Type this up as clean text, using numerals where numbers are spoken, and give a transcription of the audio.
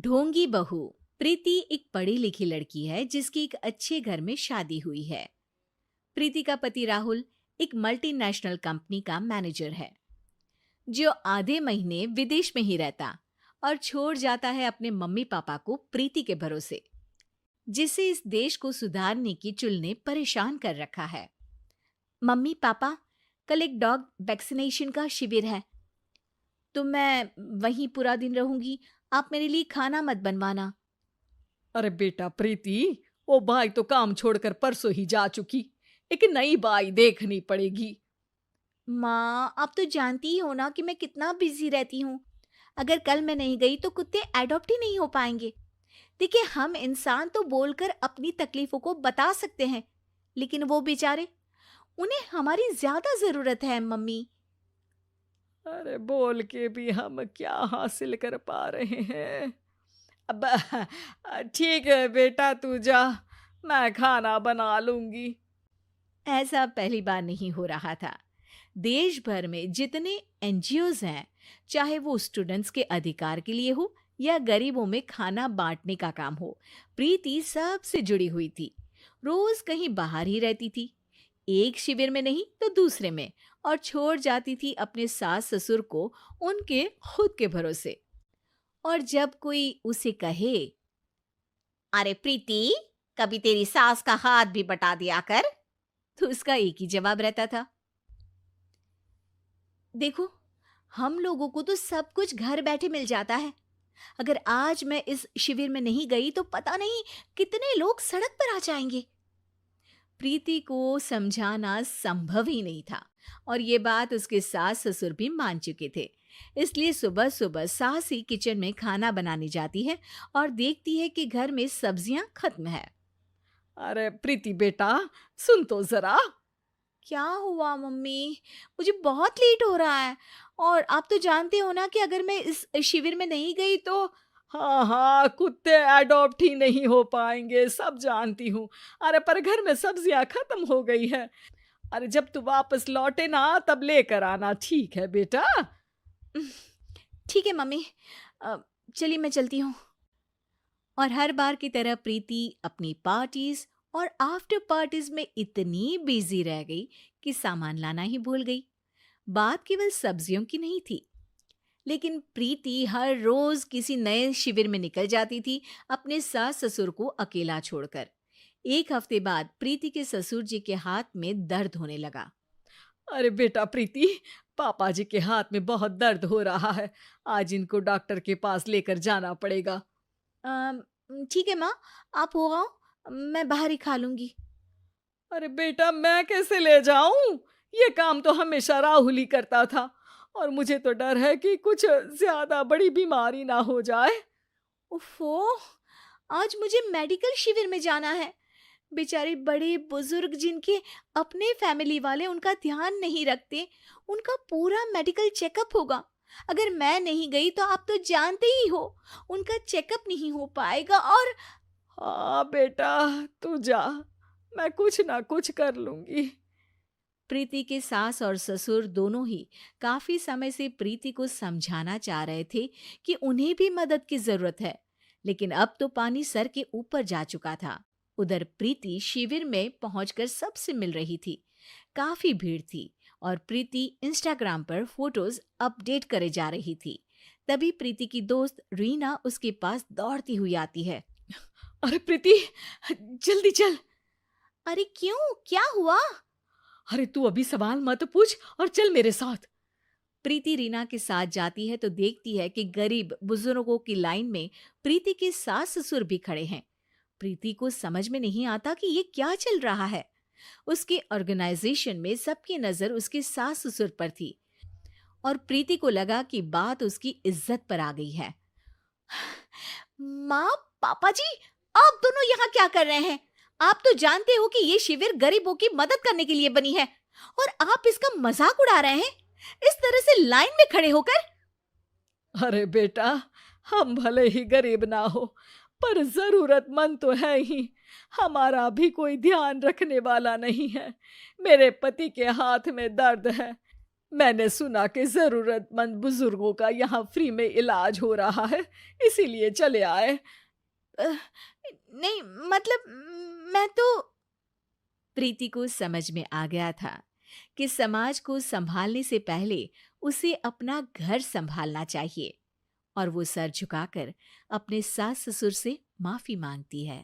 ढोंगी बहू। प्रीति एक पढ़ी लिखी लड़की है जिसकी एक अच्छे घर में शादी हुई है। प्रीति का पति राहुल एक मल्टीनेशनल कंपनी का मैनेजर है जो आधे महीने विदेश में ही रहता और छोड़ जाता है अपने मम्मी पापा को प्रीति के भरोसे, जिसे इस देश को सुधारने की चुल ने परेशान कर रखा है। मम्मी पापा, कल एक डॉग वैक्सीनेशन का शिविर है तो मैं वहीं पूरा दिन रहूंगी। आप मेरे लिए खाना मत बनवाना। अरे बेटा प्रीति, वो बाई तो काम छोड़कर परसों ही जा चुकी। एक नई बाई देखनी पड़ेगी। माँ, आप तो जानती ही हो ना कि मैं कितना बिजी रहती हूँ। अगर कल मैं नहीं गई तो कुत्ते एडॉप्ट ही नहीं हो पाएंगे। देखिए, हम इंसान तो बोलकर अपनी तकलीफों को बता सकते हैं, लेकिन वो बेचारे, उन्हें हमारी ज्यादा जरूरत है मम्मी। अरे बोल के भी हम क्या हासिल कर पा रहे हैं। अब ठीक है बेटा, तू जा, मैं खाना बना लूंगी। ऐसा पहली बार नहीं हो रहा था। देश भर में जितने एनजीओज हैं, चाहे वो स्टूडेंट्स के अधिकार के लिए हो या गरीबों में खाना बांटने का काम हो, प्रीति सबसे जुड़ी हुई थी। रोज कहीं बाहर ही रहती थी, एक शिविर में नहीं तो दूसरे में, और छोड़ जाती थी अपने सास ससुर को उनके खुद के भरोसे। और जब कोई उसे कहे, अरे प्रीति, कभी तेरी सास का हाथ भी बटा दिया कर, तो उसका एक ही जवाब रहता था, देखो, हम लोगों को तो सब कुछ घर बैठे मिल जाता है। अगर आज मैं इस शिविर में नहीं गई तो पता नहीं कितने लोग सड़क पर आ जाएंगे। प्रीति को समझाना संभव ही नहीं था और ये बात उसके सास ससुर भी मान चुके थे। इसलिए सुबह सुबह सास ही किचन में खाना बनाने जाती है और देखती है कि घर में सब्जियां खत्म है। अरे प्रीति बेटा, सुन तो जरा। क्या हुआ मम्मी? मुझे बहुत लेट हो रहा है और आप तो जानते हो ना कि अगर मैं इस शिविर में नहीं गई तो। हाँ हाँ, कुत्ते एडॉप्ट ही नहीं हो पाएंगे, सब जानती हूँ। अरे पर घर में सब्जियां खत्म हो गई है। अरे जब तू वापस लौटे ना तब लेकर आना, ठीक है बेटा? ठीक है मम्मी, चलिए मैं चलती हूँ। और हर बार की तरह प्रीति अपनी पार्टीज और आफ्टर पार्टीज में इतनी बिजी रह गई कि सामान लाना ही भूल गई। बात केवल सब्जियों की नहीं थी, लेकिन प्रीति हर रोज किसी नए शिविर में निकल जाती थी, अपने सास ससुर को अकेला छोड़कर। एक हफ्ते बाद प्रीति के ससुर जी के हाथ में दर्द होने लगा। अरे बेटा प्रीति, पापा जी के हाथ में बहुत दर्द हो रहा है, आज इनको डॉक्टर के पास लेकर जाना पड़ेगा। ठीक है माँ, आप हो आओ, मैं बाहर ही खा लूंगी। अरे बेटा, मैं कैसे ले जाऊं? ये काम तो हमेशा राहुल ही करता था और मुझे तो डर है कि कुछ ज्यादा बड़ी बीमारी ना हो जाए। उफ़ो, आज मुझे मेडिकल शिविर में जाना है। बेचारे बड़े बुजुर्ग जिनके अपने फैमिली वाले उनका ध्यान नहीं रखते, उनका पूरा मेडिकल चेकअप होगा। अगर मैं नहीं गई तो आप तो जानते ही हो, उनका चेकअप नहीं हो पाएगा। और हाँ बेटा, तू जा, मैं कुछ ना कुछ कर लूंगी। प्रीति के सास और ससुर दोनों ही काफी समय से प्रीति को समझाना चाह रहे थे कि उन्हें भी मदद की जरूरत है, लेकिन अब तो पानी सर के ऊपर जा चुका था। उधर प्रीति शिविर में पहुंचकर सबसे मिल रही थी। काफी भीड़ थी और प्रीति इंस्टाग्राम पर फोटोज अपडेट करे जा रही थी। तभी प्रीति की दोस्त रीना उसके पास दौड़ती हुई आती है। अरे प्रीति, जल्दी चल। अरे क्यों, क्या हुआ? अरे तू अभी सवाल मत पूछ और चल मेरे साथ। प्रीति रीना के साथ जाती है तो देखती है कि गरीब बुजुर्गों की लाइन में प्रीति के सास ससुर भी खड़े हैं। प्रीति को समझ में नहीं आता कि ये क्या चल रहा है। उसके ऑर्गेनाइजेशन में सबकी नजर उसके सास ससुर पर थी और प्रीति को लगा कि बात उसकी इज्जत पर आ गई है। माँ, पापा जी, आप दोनों यहाँ क्या कर रहे हैं? आप तो जानते हो कि ये शिविर गरीबों की मदद करने के लिए बनी है और आप इसका मजाक उड़ा रहे हैं इस तरह से लाइन में खड़े होकर। अरे बेटा, हम भले ही गरीब ना हो पर जरूरतमंद तो है ही। हमारा भी कोई ध्यान रखने वाला नहीं है। मेरे पति के हाथ में दर्द है, मैंने सुना कि ज़रूरतमंद बुजुर्गों का यहाँ फ्री में इलाज हो रहा है, इसीलिए चले आए। अ, नहीं, मतलब मैं तो प्रीति को समझ में आ गया था कि समाज को संभालने से पहले उसे अपना घर संभालना चाहिए और वो सर झुकाकर अपने सास ससुर से माफी मांगती है।